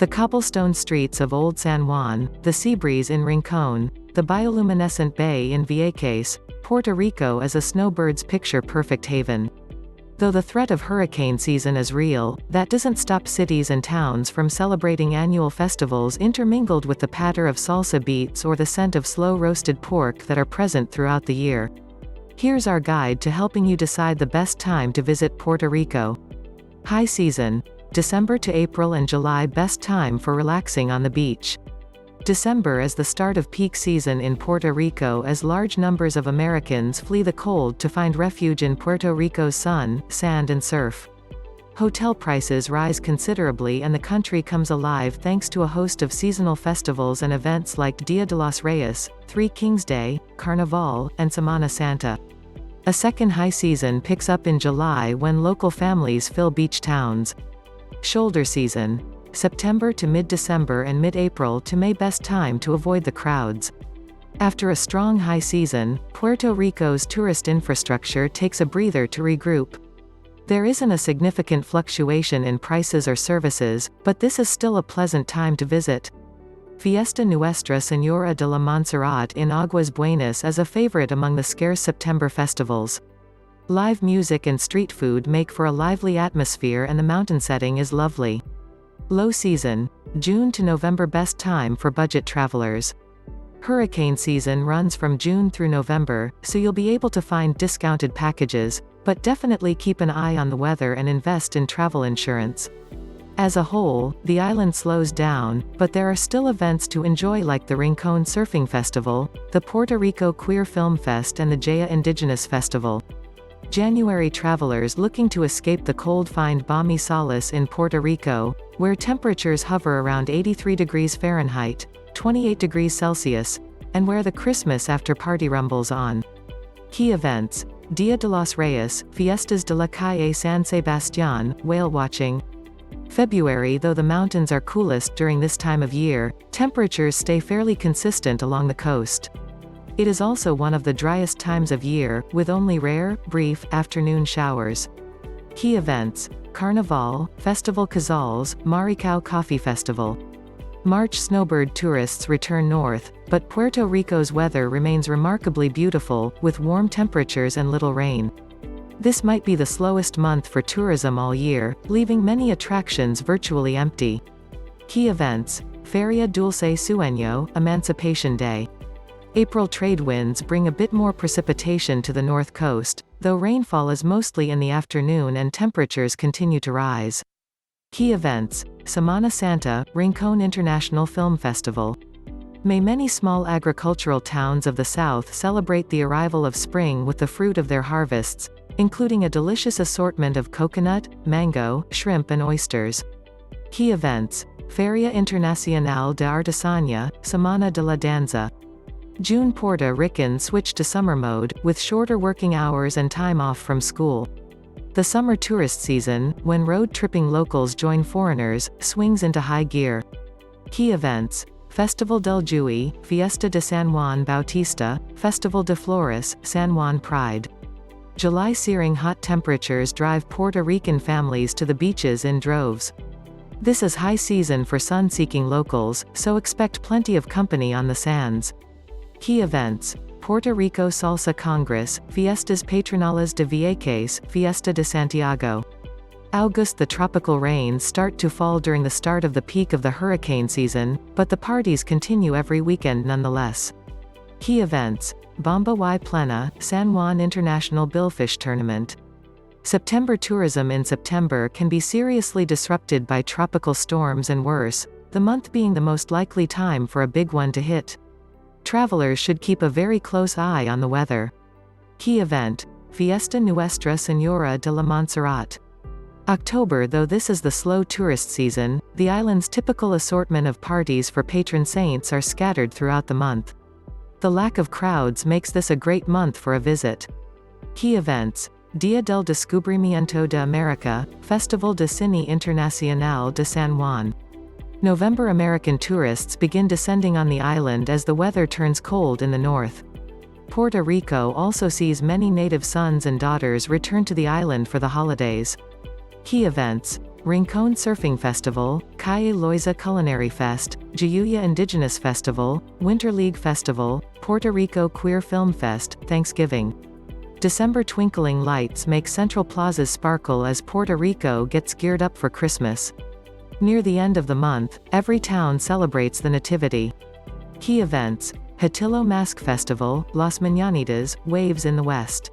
The cobblestone streets of Old San Juan, the sea breeze in Rincon, the bioluminescent bay in Vieques, Puerto Rico is a snowbird's picture-perfect haven. Though the threat of hurricane season is real, that doesn't stop cities and towns from celebrating annual festivals intermingled with the patter of salsa beats or the scent of slow-roasted pork that are present throughout the year. Here's our guide to helping you decide the best time to visit Puerto Rico. High season. December to April and July, best time for relaxing on the beach. December is the start of peak season in Puerto Rico as large numbers of Americans flee the cold to find refuge in Puerto Rico's sun, sand and surf. Hotel prices rise considerably and the country comes alive thanks to a host of seasonal festivals and events like Dia de los Reyes, Three Kings Day, Carnaval, and Semana Santa. A second high season picks up in July when local families fill beach towns. Shoulder season. September to mid-December and mid-April to May, best time to avoid the crowds. After a strong high season, Puerto Rico's tourist infrastructure takes a breather to regroup. There isn't a significant fluctuation in prices or services, but this is still a pleasant time to visit. Fiesta Nuestra Señora de la Montserrat in Aguas Buenas is a favorite among the scarce September festivals. Live music and street food make for a lively atmosphere and the mountain setting is lovely. Low season. June to November, best time for budget travelers. Hurricane season runs from June through November, so you'll be able to find discounted packages, but definitely keep an eye on the weather and invest in travel insurance. As a whole, the island slows down, but there are still events to enjoy like the Rincon Surfing Festival, the Puerto Rico Queer Film Fest and the Jaya Indigenous Festival. January travelers looking to escape the cold find balmy solace in Puerto Rico, where temperatures hover around 83 degrees Fahrenheit, 28 degrees Celsius, and where the Christmas after party rumbles on. Key events. Dia de los Reyes, Fiestas de la Calle San Sebastián, whale watching. February. Though the mountains are coolest during this time of year, temperatures stay fairly consistent along the coast. It is also one of the driest times of year, with only rare, brief, afternoon showers. Key events. Carnaval, Festival Casals, Maricao Coffee Festival. March. Snowbird tourists return north, but Puerto Rico's weather remains remarkably beautiful, with warm temperatures and little rain. This might be the slowest month for tourism all year, leaving many attractions virtually empty. Key events. Feria Dulce Sueño, Emancipation Day. April. Trade winds bring a bit more precipitation to the north coast, though rainfall is mostly in the afternoon and temperatures continue to rise. Key events. Semana Santa, Rincon International Film Festival. May. Many small agricultural towns of the south celebrate the arrival of spring with the fruit of their harvests, including a delicious assortment of coconut, mango, shrimp and oysters. Key events. Feria Internacional de Artesanía, Semana de la Danza. June. Puerto Ricans switch to summer mode, with shorter working hours and time off from school. The summer tourist season, when road-tripping locals join foreigners, swings into high gear. Key events. Festival del Jui, Fiesta de San Juan Bautista, Festival de Flores, San Juan Pride. July. Searing hot temperatures drive Puerto Rican families to the beaches in droves. This is high season for sun-seeking locals, so expect plenty of company on the sands. Key events. Puerto Rico Salsa Congress, Fiestas Patronales de Vieques, Fiesta de Santiago. August. The tropical rains start to fall during the start of the peak of the hurricane season, but the parties continue every weekend nonetheless. Key events. Bomba y Plena, San Juan International Billfish Tournament. September. Tourism in September can be seriously disrupted by tropical storms and worse, the month being the most likely time for a big one to hit. Travelers should keep a very close eye on the weather. Key event. Fiesta Nuestra Señora de la Montserrat. October. Though this is the slow tourist season, the island's typical assortment of parties for patron saints are scattered throughout the month. The lack of crowds makes this a great month for a visit. Key events. Dia del Descubrimiento de América, Festival de Cine Internacional de San Juan. November. American tourists begin descending on the island as the weather turns cold in the north. Puerto Rico also sees many native sons and daughters return to the island for the holidays. Key events. Rincon Surfing Festival, Calle Loiza Culinary Fest, Jayuya Indigenous Festival, Winter League Festival, Puerto Rico Queer Film Fest, Thanksgiving. December twinkling lights make Central Plazas sparkle as Puerto Rico gets geared up for Christmas. Near the end of the month, every town celebrates the Nativity. Key events: Hatillo Mask Festival, Las Mañanitas, Waves in the West.